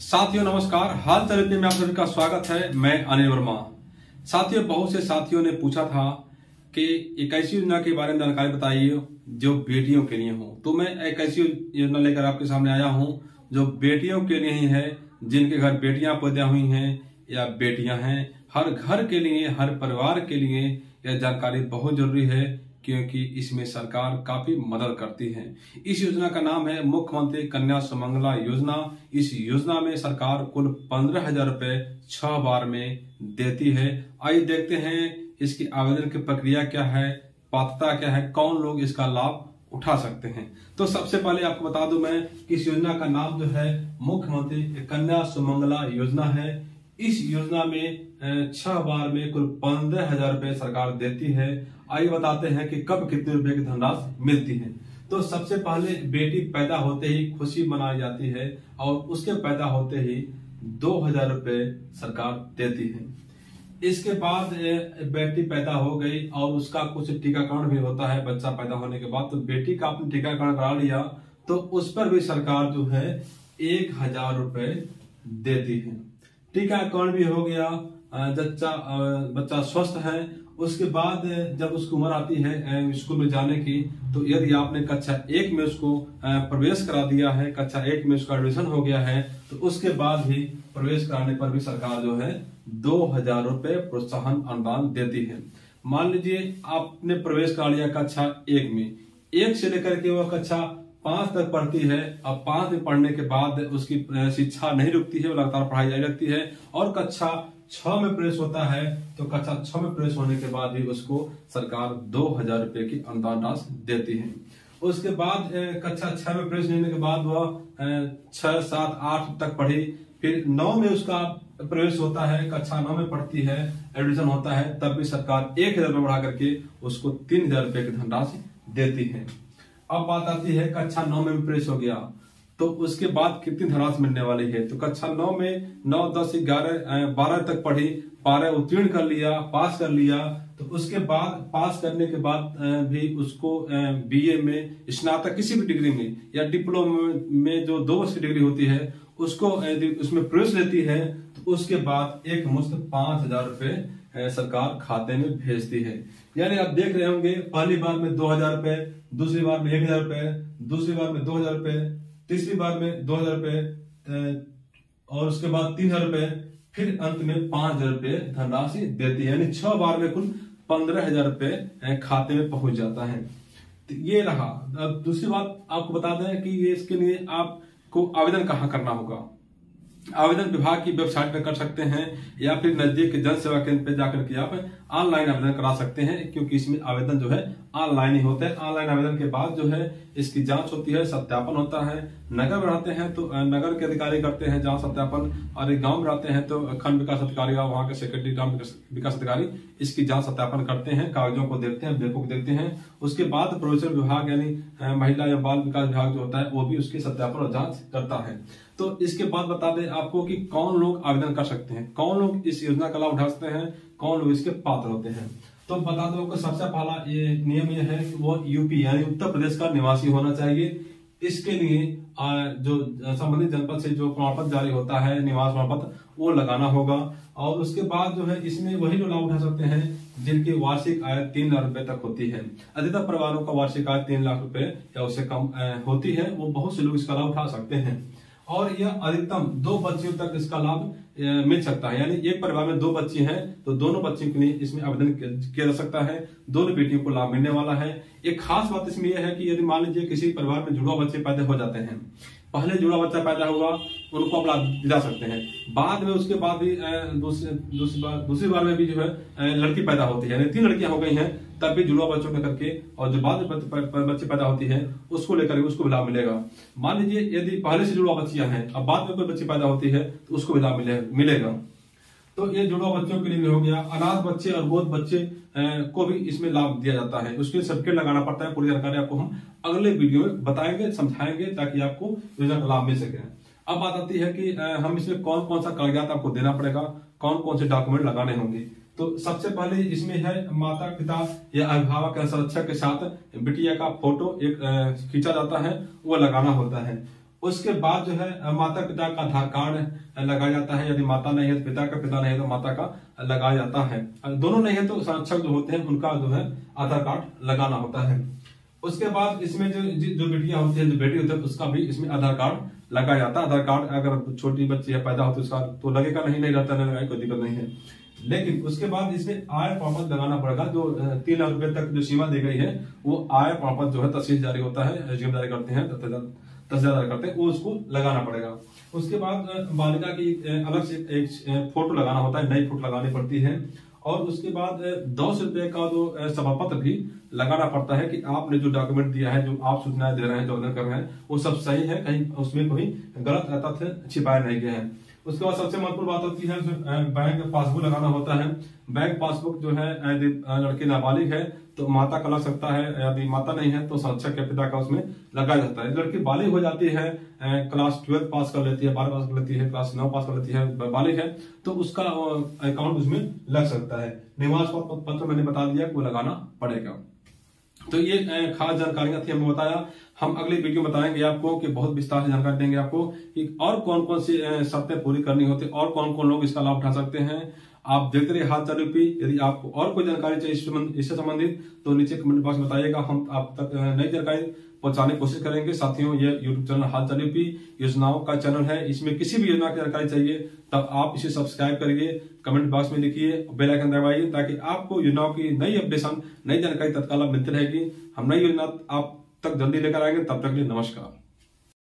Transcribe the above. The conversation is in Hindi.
साथियों नमस्कार, हाल चाल में आप सभी का स्वागत है। मैं अनिल वर्मा। साथियों, बहुत से साथियों ने पूछा था कि एक ऐसी योजना के बारे में जानकारी बताइए जो बेटियों के लिए हो। तो मैं एक ऐसी योजना लेकर आपके सामने आया हूं जो बेटियों के लिए ही है, जिनके घर बेटियां पैदा हुई हैं या बेटियां हैं। हर घर के लिए, हर परिवार के लिए यह जानकारी बहुत जरूरी है, क्योंकि इसमें सरकार काफी मदद करती है। इस योजना का नाम है मुख्यमंत्री कन्या सुमंगला योजना। इस योजना में सरकार कुल 15,000 रुपए 6 बार में देती है। आइए देखते हैं इसकी आवेदन की प्रक्रिया क्या है, पात्रता क्या है, कौन लोग इसका लाभ उठा सकते हैं। तो सबसे पहले आपको बता दूं मैं कि इस योजना का नाम जो है मुख्यमंत्री कन्या सुमंगला योजना है। इस योजना में 6 बार में कुल 15,000 रुपए सरकार देती है। आइए बताते हैं कि कब कितने रुपए की धनराशि मिलती है। तो सबसे पहले बेटी पैदा होते ही खुशी मनाई जाती है और उसके पैदा होते ही 2,000 रुपए सरकार देती है। इसके बाद बेटी पैदा हो गई और उसका कुछ टीकाकरण भी होता है। बच्चा पैदा होने के बाद तो बेटी का आपने टीकाकरण करा लिया तो उस पर भी सरकार जो है 1,000 रुपए देती है। टीकाकरण भी हो गया, बच्चा स्वस्थ है। उसके बाद जब उसकी उम्र आती है स्कूल में जाने की, तो यदि आपने कक्षा 1 में उसको प्रवेश करा दिया है, कक्षा 1 में उसका एडमिशन हो गया है, तो उसके बाद भी प्रवेश कराने पर भी सरकार जो है 2,000 रुपए प्रोत्साहन अनुदान देती है। मान लीजिए आपने प्रवेश करा लिया कक्षा 1 में, 1 से लेकर के वह कक्षा 5 तक पढ़ती है। अब 5 में पढ़ने के बाद उसकी शिक्षा नहीं रुकती है, वो लगातार पढ़ाई जारी रखती है और कक्षा 6 में प्रवेश होता है। तो कक्षा 6 में प्रवेश होने के बाद भी उसको सरकार 2,000 रुपए की अनुदान राशि देती है। उसके बाद कक्षा 6 में प्रवेश लेने के बाद वह 6, 7, 8 तक पढ़ी। फिर 9 में उसका प्रवेश होता है, कक्षा 9 में पढ़ती है, एडमिशन होता है, तब भी सरकार 1,000 रुपए बढ़ा करके उसको 3,000 रुपए की धनराशि देती है। अब बात आती है कक्षा 9 में प्रवेश हो गया तो उसके बाद कितनी धनराशि मिलने वाली है। तो कक्षा 9 में 9, 10, 11, 12 तक पढ़ी, 12 उत्तीर्ण कर लिया, पास कर लिया। तो उसके बाद पास करने के बाद भी उसको बीए में, स्नातक किसी भी डिग्री में या डिप्लोमा में जो 2 वर्ष की डिग्री होती है उसको उसमें प्रवेश लेती है, तो उसके बाद एक मुश्त 5,000 रुपए सरकार खाते में भेजती है। यानी आप देख रहे होंगे, पहली बार में 2,000 रुपए, दूसरी बार में 1,000 रुपए, दूसरी बार में 2,000 रुपए, तीसरी बार में 2,000 रुपए और उसके बाद 3,000 रुपए, फिर अंत में 5,000 रुपए धनराशि देती है। यानी 6 बार में कुल 15,000 रुपए खाते में पहुंच जाता है। तो ये रहा। अब दूसरी बात आपको बता दें कि ये इसके लिए आपको आवेदन कहाँ करना होगा। आवेदन विभाग की वेबसाइट पर कर सकते हैं या फिर नजदीक के जन सेवा केंद्र पे जाकर के आप ऑनलाइन आवेदन करा सकते हैं, क्योंकि इसमें आवेदन जो है ऑनलाइन ही होता है। ऑनलाइन आवेदन के बाद जो है इसकी जांच होती है, सत्यापन होता है। नगर में रहते हैं तो नगर के अधिकारी करते हैं जांच सत्यापन, और गांव में रहते हैं तो खंड विकास अधिकारी या वहां के सेक्रेटरी ग्राम विकास अधिकारी इसकी जांच सत्यापन करते हैं, कागजों को देखते हैं, ब्रेकों को देखते हैं। उसके बाद प्रवचन विभाग यानी महिला या बाल विकास विभाग जो होता है वो भी उसकी सत्यापन और जांच करता है। तो इसके बाद बता दें आपको कि कौन लोग आवेदन कर सकते हैं, कौन लोग इस योजना का लाभ उठा सकते हैं, कौन लोग इसके पात्र होते हैं। तो बता दो कि सबसे पहला ये नियम यह है कि वो यूपी यानी उत्तर प्रदेश का निवासी होना चाहिए। इसके लिए जो संबंधित जनपद से जो प्रमाण पत्र जारी होता है, निवास प्रमाण पत्र, वो लगाना होगा। और उसके बाद जो है इसमें वही लोग लाभ उठा सकते हैं जिनकी वार्षिक आय 3 लाख रुपए तक होती है। अधिकतर परिवारों का वार्षिक आय 3 लाख रुपए या उससे कम होती है, वो बहुत से लोग इसका लाभ उठा सकते हैं। और यह अधिकतम 2 बच्चियों तक इसका लाभ मिल सकता है। यानी एक परिवार में 2 बच्ची हैं तो दोनों बच्चियों के लिए इसमें आवेदन किया जा सकता है, दोनों बेटियों को लाभ मिलने वाला है। एक खास बात इसमें यह है कि यदि मान लीजिए किसी परिवार में जुड़वा बच्चे पैदा हो जाते हैं, पहले जुड़ा बच्चा पैदा हुआ उनको आप लाभ दिला सकते हैं, बाद में उसके बाद भी दूसरी बार में भी जो है लड़की पैदा होती है, यानी 3 लड़कियां हो गई हैं, तब भी जुड़वा बच्चों को करके और जो बाद में बच्चे पैदा होती है उसको लेकर उसको भी लाभ मिलेगा। मान लीजिए यदि पहले से जुड़वा बच्चियां हैं अब बाद में कोई बच्ची पैदा होती है तो उसको भी लाभ मिलेगा। तो ये जुड़वा बच्चों के लिए भी हो गया। अनाथ बच्चे और गोद बच्चे को भी इसमें लाभ दिया जाता है, उसके लिए सर्टिफिकेट लगाना पड़ता है। पूरी जानकारी आपको हम अगले वीडियो में बताएंगे, समझाएंगे, ताकि आपको योजना का लाभ मिल सके। अब बात आती है कि हम इसमें कौन कौन सा कागजात आपको देना पड़ेगा, कौन कौन से डॉक्यूमेंट लगाने होंगे। तो सबसे पहले इसमें है माता पिता या अभिभावक या संरक्षक के साथ बिटिया का फोटो एक खींचा जाता है, वो लगाना होता है। उसके बाद जो है माता पिता का आधार कार्ड लगाया जाता है। यदि माता नहीं है तो पिता का, पिता नहीं है तो माता का लगाया जाता है। दोनों नहीं है तो संरक्षक जो होते हैं उनका जो है आधार कार्ड लगाना होता है। उसके बाद इसमें जो बेटियां होती है, जो बेटी होते हैं, उसका भी इसमें आधार कार्ड लगाया जाता है। आधार कार्ड अगर छोटी बच्ची है पैदा हो तो उसका तो लगेगा, नहीं रहता नहीं लगाए कोई दिक्कत नहीं है। लेकिन उसके बाद इसमें आय प्रमाण पत्र लगाना पड़ेगा। जो 3 लाख रुपए तक जो सीमा दी गई है वो आय प्रमाण पत्र जो है तहसील जारी होता है, जारी करते हैं, तहसीलदार करते हैं, वो उसको लगाना पड़ेगा। उसके बाद बालिका की अलग से एक फोटो लगाना होता है, नई फोटो लगानी पड़ती है। और उसके बाद 200 रुपए का जो समापत्र भी लगाना पड़ता है कि आपने जो डॉक्यूमेंट दिया है, जो आप सूचनाएं दे रहे हैं, जो आवेदन कर रहे हैं, वो सब सही है, कहीं उसमें कोई गलत तथ्य छिपाए नहीं गए हैं। उसके बाद सबसे महत्वपूर्ण बात होती है बैंक पासबुक लगाना होता है। बैंक पासबुक जो है यदि लड़की नाबालिग है तो माता का लग सकता है, यदि माता नहीं है तो संरक्षक के पिता का उसमें लगाया जाता है। लड़की बालिग हो जाती है, क्लास 12 पास कर लेती है, 12 पास कर लेती है, क्लास 9 पास कर लेती है, बालिग है तो उसका अकाउंट उसमें लग सकता है। निवास पत्र मैंने बता दिया कि वो लगाना पड़ेगा। तो ये खास जानकारियां थी, हमें बताया। हम अगली वीडियो में बताएंगे आपको कि बहुत विस्तार से जानकारी देंगे आपको कि और कौन कौन सी शर्तें पूरी करनी होती है और कौन कौन लोग इसका लाभ उठा सकते हैं। आप देखते रहिए हालचाल यूपी। यदि आपको और कोई जानकारी चाहिए इससे संबंधित तो नीचे कमेंट बॉक्स में बताइएगा, हम आप तक नई जानकारी पहुंचाने की कोशिश करेंगे। साथियों, ये यूट्यूब चैनल हालचाल यूपी योजनाओं का चैनल है। इसमें किसी भी योजना की जानकारी चाहिए तब आप इसे सब्सक्राइब करिए, कमेंट बॉक्स में लिखिए, बेल आइकन दबाइए ताकि आपको योजनाओं की नई अपडेशन, नई जानकारी तत्काल मिलती रहेगी। हम नई योजना आप तक जल्दी लेकर आएंगे। तब तक के लिए नमस्कार।